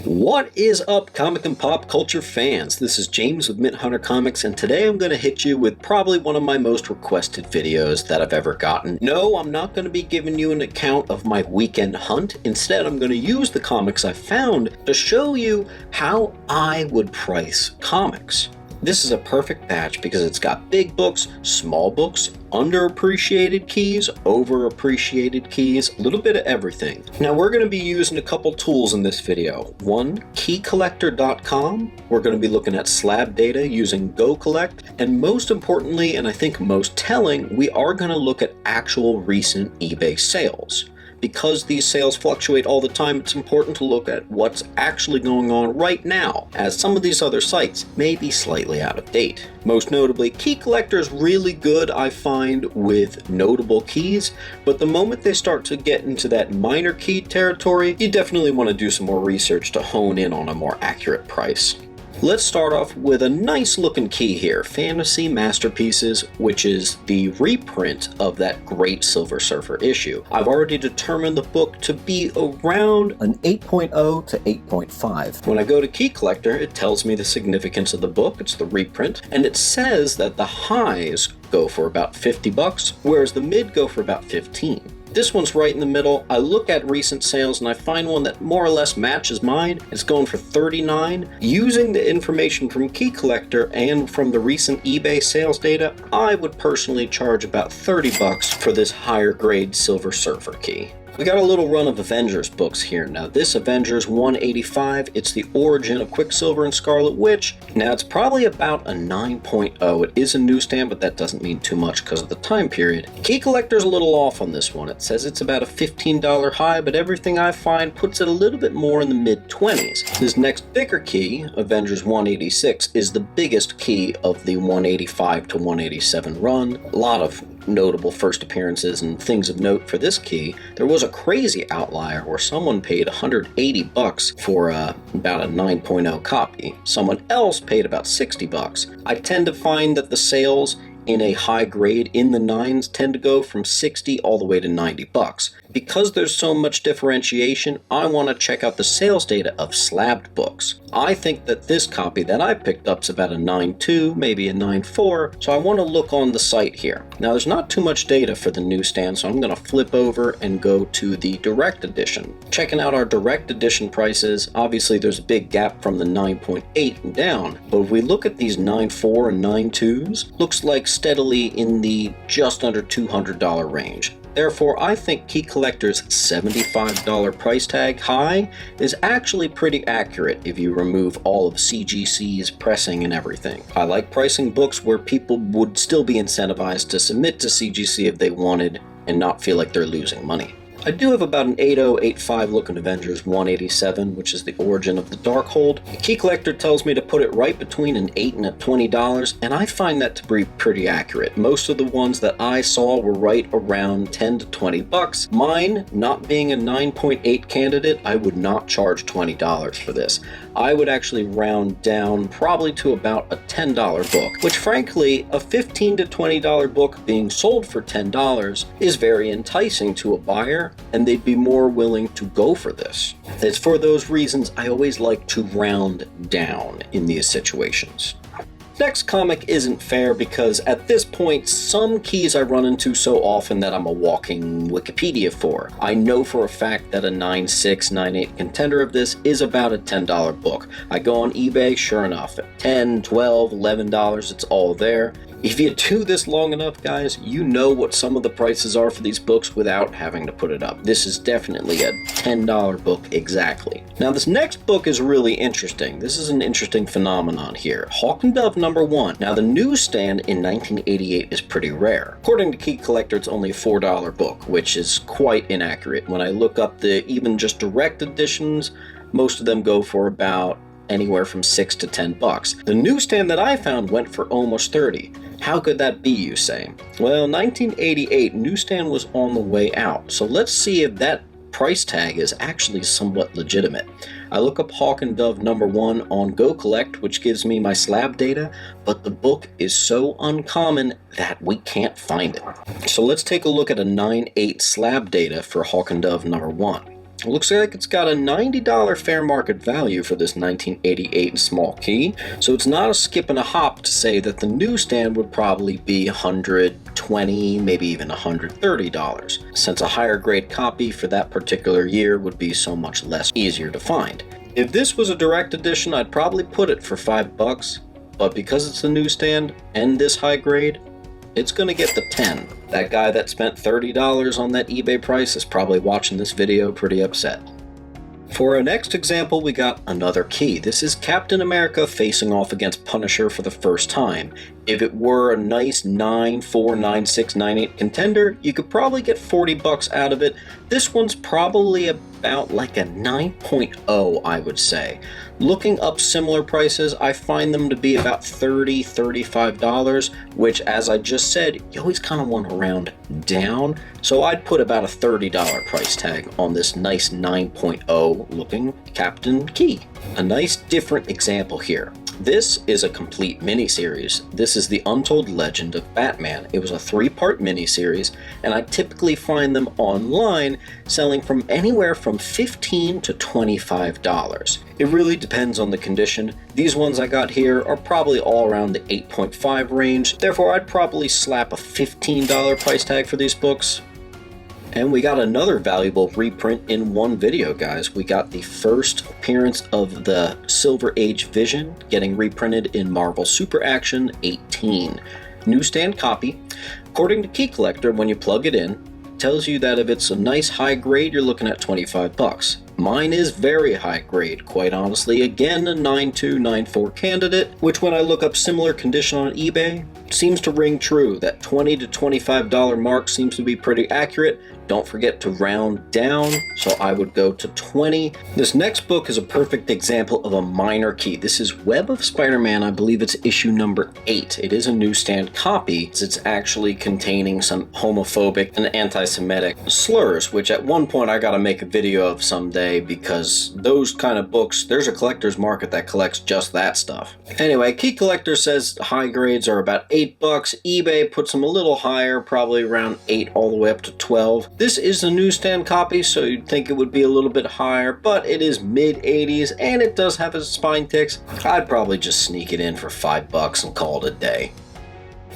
What is up, comic and pop culture fans? This is James with Mint Hunter Comics, and today I'm going to hit you with probably one of my most requested videos that I've ever gotten. No, I'm not going to be giving you an account of my weekend hunt. Instead, I'm going to use the comics I found to show you how I would price comics. This is a perfect batch because it's got big books, small books, underappreciated keys, overappreciated keys, a little bit of everything. Now we're going to be using a couple tools in this video. One, keycollector.com. We're going to be looking at slab data using GoCollect. And most importantly, and I think most telling, we are going to look at actual recent eBay sales. Because these sales fluctuate all the time, it's important to look at what's actually going on right now, as some of these other sites may be slightly out of date. Most notably, Key Collector is really good, I find, with notable keys, but the moment they start to get into that minor key territory, you definitely want to do some more research to hone in on a more accurate price. Let's start off with a nice looking key here, Fantasy Masterpieces, which is the reprint of that great Silver Surfer issue. I've already determined the book to be around an 8.0 to 8.5. When I go to Key Collector, it tells me the significance of the book, it's the reprint, and it says that the highs go for about $50, whereas the mid go for about $15. This one's right in the middle. I look at recent sales and I find one that more or less matches mine. It's going for $39. Using the information from Key Collector and from the recent eBay sales data, I would personally charge about $30 for this higher grade Silver Surfer key. We got a little run of Avengers books here. Now this Avengers 185, it's the origin of Quicksilver and Scarlet Witch. Now it's probably about a 9.0. It is a newsstand, but that doesn't mean too much because of the time period. Key Collector's a little off on this one. It says it's about a $15 high, but everything I find puts it a little bit more in the mid-20s. This next bigger key, Avengers 186, is the biggest key of the 185 to 187 run. A lot of notable first appearances and things of note for this key. There was a crazy outlier where someone paid $180 for about a 9.0 copy. Someone else paid about $60. I tend to find that the sales in a high grade in the 9s tend to go from $60 all the way to $90. Because there's so much differentiation, I want to check out the sales data of slabbed books. I think that this copy that I picked up is about a 9.2, maybe a 9.4, so I want to look on the site here. Now there's not too much data for the newsstand, so I'm going to flip over and go to the direct edition. Checking out our direct edition prices, obviously there's a big gap from the 9.8 and down, but if we look at these 9.4 and 9.2s, looks like steadily in the just under $200 range. Therefore, I think Key Collector's $75 price tag high is actually pretty accurate if you remove all of CGC's pressing and everything. I like pricing books where people would still be incentivized to submit to CGC if they wanted and not feel like they're losing money. I do have about an 8.0, 8.5 looking Avengers 187, which is the origin of the Darkhold. Key Collector tells me to put it right between an $8 and a $20, and I find that to be pretty accurate. Most of the ones that I saw were right around $10 to $20. Mine, not being a 9.8 candidate, I would not charge $20 for this. I would actually round down probably to about a $10 book, which frankly, a $15 to $20 book being sold for $10 is very enticing to a buyer, and they'd be more willing to go for this. It's for those reasons I always like to round down in these situations. Next comic isn't fair because at this point, some keys I run into so often that I'm a walking Wikipedia for. I know for a fact that a 9.6, 9.8 contender of this is about a $10 book. I go on eBay, sure enough, at $10, $12, $11, it's all there. If you do this long enough, guys, you know what some of the prices are for these books without having to put it up. This is definitely a $10 book exactly. Now, this next book is really interesting. This is an interesting phenomenon here. Hawk and Dove #1. Now, the newsstand in 1988 is pretty rare. According to Key Collector, it's only a $4 book, which is quite inaccurate. When I look up the even just direct editions, most of them go for about anywhere from $6 to $10. The newsstand that I found went for almost $30. How could that be, you say? Well, 1988, newsstand was on the way out, so let's see if that price tag is actually somewhat legitimate. I look up Hawk and Dove #1 on GoCollect, which gives me my slab data, but the book is so uncommon that we can't find it. So let's take a look at a 9.8 slab data for Hawk and Dove #1. It looks like it's got a $90 fair market value for this 1988 small key, so it's not a skip and a hop to say that the Newsstand would probably be $120, maybe even $130, since a higher grade copy for that particular year would be so much less easier to find. If this was a direct edition, I'd probably put it for $5, but because it's the Newsstand and this high grade, it's gonna get the 10. That guy that spent $30 on that eBay price is probably watching this video pretty upset. For our next example, we got another key. This is Captain America facing off against Punisher for the first time. If it were a nice 9, 4, 9, 6, 9, 8 contender, you could probably get $40 out of it. This one's probably about like a 9.0, I would say. Looking up similar prices, I find them to be about $30, $35, which, as I just said, you always kind of want to round down. So I'd put about a $30 price tag on this nice 9.0 looking Captain Key. A nice different example here. This is a complete miniseries. This is The Untold Legend of Batman. It was a 3-part miniseries, and I typically find them online selling from anywhere from $15 to $25. It really depends on the condition. These ones I got here are probably all around the 8.5 range, therefore I'd probably slap a $15 price tag for these books. And we got another valuable reprint in one video, guys. We got the first appearance of the Silver Age Vision getting reprinted in Marvel Super Action 18. Newsstand copy. According to Key Collector, when you plug it in, it tells you that if it's a nice high grade, you're looking at $25. Mine is very high grade, quite honestly. Again, a 9.2, 9.4 candidate, which when I look up similar condition on eBay, seems to ring true. That $20 to $25 mark seems to be pretty accurate. Don't forget to round down, so I would go to 20. This next book is a perfect example of a minor key. This is Web of Spider-Man. I believe it's issue number 8. It is a Newsstand copy. It's actually containing some homophobic and anti-Semitic slurs, which at one point I gotta make a video of someday, because those kind of books, there's a collector's market that collects just that stuff. Anyway, Key Collector says high grades are about $8. eBay puts them a little higher, probably around 8 all the way up to 12. This is a Newsstand copy, so you'd think it would be a little bit higher, but it is mid-80s, and it does have its spine ticks. I'd probably just sneak it in for $5 and call it a day.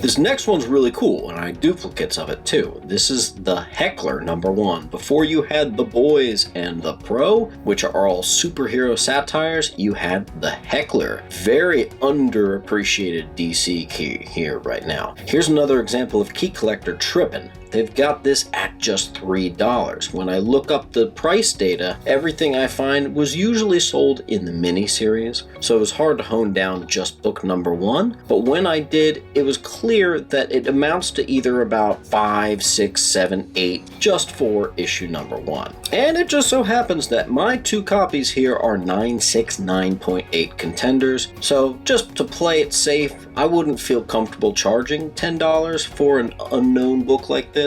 This next one's really cool, and I have duplicates of it too. This is the Heckler #1. Before you had The Boys and The Pro, which are all superhero satires, you had the Heckler. Very underappreciated DC key here right now. Here's another example of Key Collector tripping. They've got this at just $3. When I look up the price data, everything I find was usually sold in the mini-series, so it was hard to hone down just book #1, but when I did, it was clear that it amounts to either about 5, 6, 7, 8, just for issue #1. And it just so happens that my 2 copies here are 9.6, 9.8 contenders, so just to play it safe, I wouldn't feel comfortable charging $10 for an unknown book like this.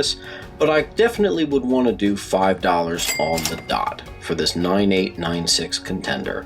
But I definitely would want to do $5 on the dot for this 9.8, 9.6 contender.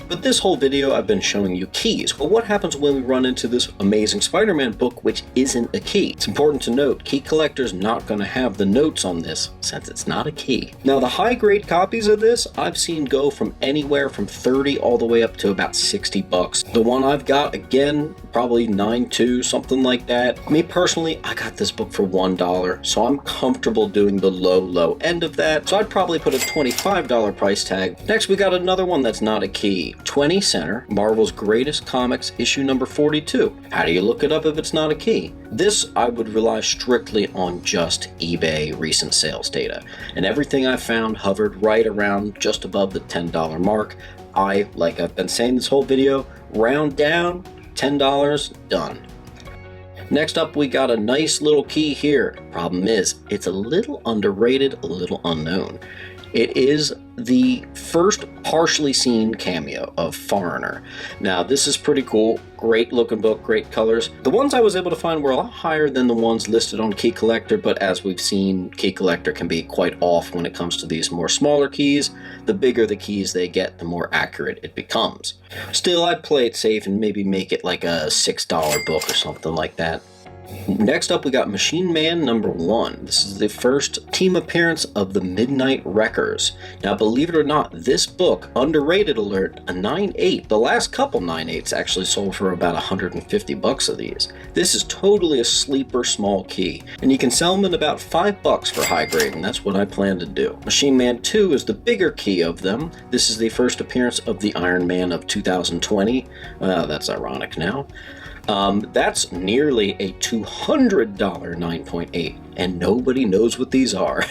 But this whole video I've been showing you keys. But what happens when we run into this amazing Spider-Man book which isn't a key? It's important to note, Key Collector's not going to have the notes on this since it's not a key. Now the high grade copies of this I've seen go from anywhere from $30 all the way up to about $60. The one I've got, again, probably 9.2, something like that. Me personally, I got this book for $1, so I'm comfortable doing the low end of that. So I'd probably put a $25 price tag. Next we got another one that's not a key. 20 Center, Marvel's Greatest Comics, issue number 42. How do you look it up if it's not a key? This I would rely strictly on just eBay recent sales data, and everything I found hovered right around just above the $10 mark. Like I've been saying this whole video, round down, $10, done. Next up, we got a nice little key here. Problem is, it's a little underrated, a little unknown. It is the first partially seen cameo of Foreigner. Now, this is pretty cool. Great looking book, great colors. The ones I was able to find were a lot higher than the ones listed on Key Collector, but as we've seen, Key Collector can be quite off when it comes to these more smaller keys. The bigger the keys they get, the more accurate it becomes. Still, I'd play it safe and maybe make it like a $6 book or something like that. Next up, we got Machine Man #1. This is the first team appearance of the Midnight Wreckers. Now, believe it or not, this book, underrated alert, a 9.8. The last couple 9.8s actually sold for about $150 of these. This is totally a sleeper small key, and you can sell them at about $5 for high grade, and that's what I plan to do. Machine Man 2 is the bigger key of them. This is the first appearance of the Iron Man of 2020. That's ironic now. That's nearly a $200 9.8, and nobody knows what these are.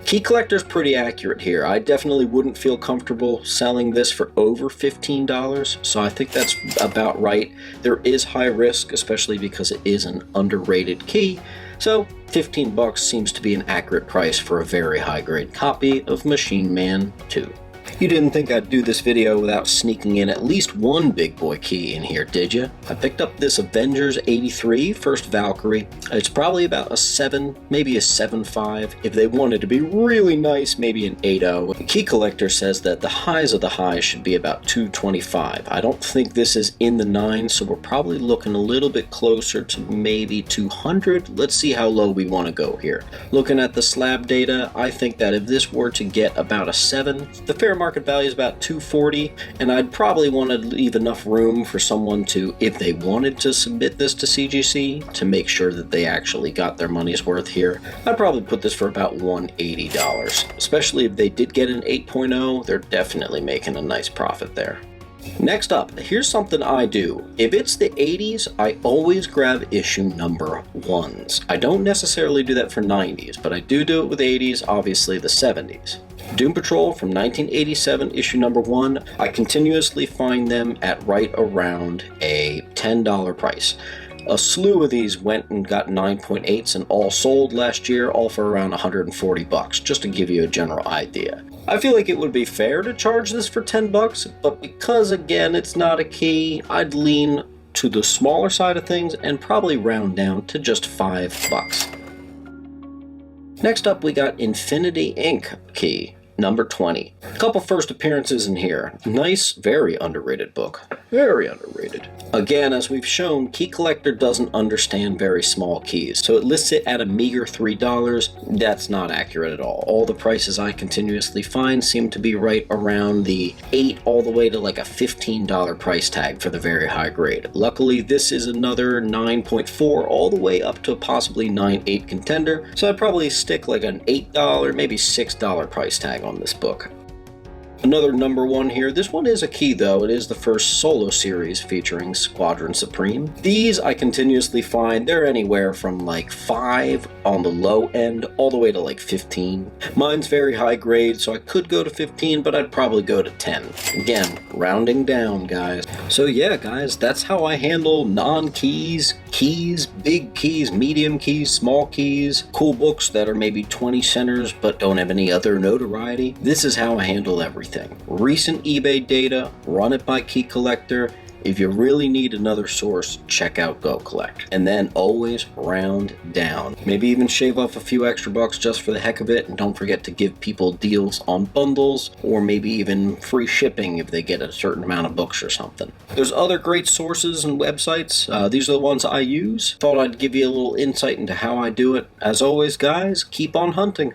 Key Collector's pretty accurate here. I definitely wouldn't feel comfortable selling this for over $15, so I think that's about right. There is high risk, especially because it is an underrated key, so $15 seems to be an accurate price for a very high grade copy of Machine Man 2. You didn't think I'd do this video without sneaking in at least one big boy key in here, did you? I picked up this Avengers 83 First Valkyrie. It's probably about a 7, maybe a 7.5. If they wanted to be really nice, maybe an 8.0. The Key Collector says that the highs of the highs should be about 225. I don't think this is in the 9, so we're probably looking a little bit closer to maybe 200. Let's see how low we want to go here. Looking at the slab data, I think that if this were to get about a 7, the fair market value is about 240, and I'd probably want to leave enough room for someone to, if they wanted to submit this to CGC, to make sure that they actually got their money's worth here. I'd probably put this for about $180, especially if they did get an 8.0, they're definitely making a nice profit there. Next up, here's something I do. If it's the 80s, I always grab issue number 1s. I don't necessarily do that for 90s, but I do it with 80s, obviously the 70s. Doom Patrol from 1987, issue number 1, I continuously find them at right around a $10 price. A slew of these went and got 9.8s and all sold last year, all for around $140, just to give you a general idea. I feel like it would be fair to charge this for $10, but because again it's not a key, I'd lean to the smaller side of things and probably round down to just $5. Next up, we got Infinity Inc. key, number 20. A couple first appearances in here. Nice, very underrated book. Very underrated. Again, as we've shown, Key Collector doesn't understand very small keys, so it lists it at a meager $3. That's not accurate at all. All the prices I continuously find seem to be right around the $8 all the way to like a $15 price tag for the very high grade. Luckily, this is another 9.4 all the way up to a possibly 9.8 contender, so I'd probably stick like an $8, maybe $6 price tag on this book. Another number 1 here. This one is a key though. It is the first solo series featuring Squadron Supreme. These I continuously find they're anywhere from like 5 on the low end all the way to like 15. Mine's very high grade, so I could go to 15, but I'd probably go to 10. Again, rounding down, guys. So yeah, guys, that's how I handle non-keys, keys, big keys, medium keys, small keys, cool books that are maybe 20 centers but don't have any other notoriety. This is how I handle everything. Recent eBay data, run it by Key Collector. If you really need another source, check out Go Collect. And then always round down. Maybe even shave off a few extra bucks just for the heck of it, and don't forget to give people deals on bundles, or maybe even free shipping if they get a certain amount of books or something. There's other great sources and websites. These are the ones I use. Thought I'd give you a little insight into how I do it. As always, guys, keep on hunting.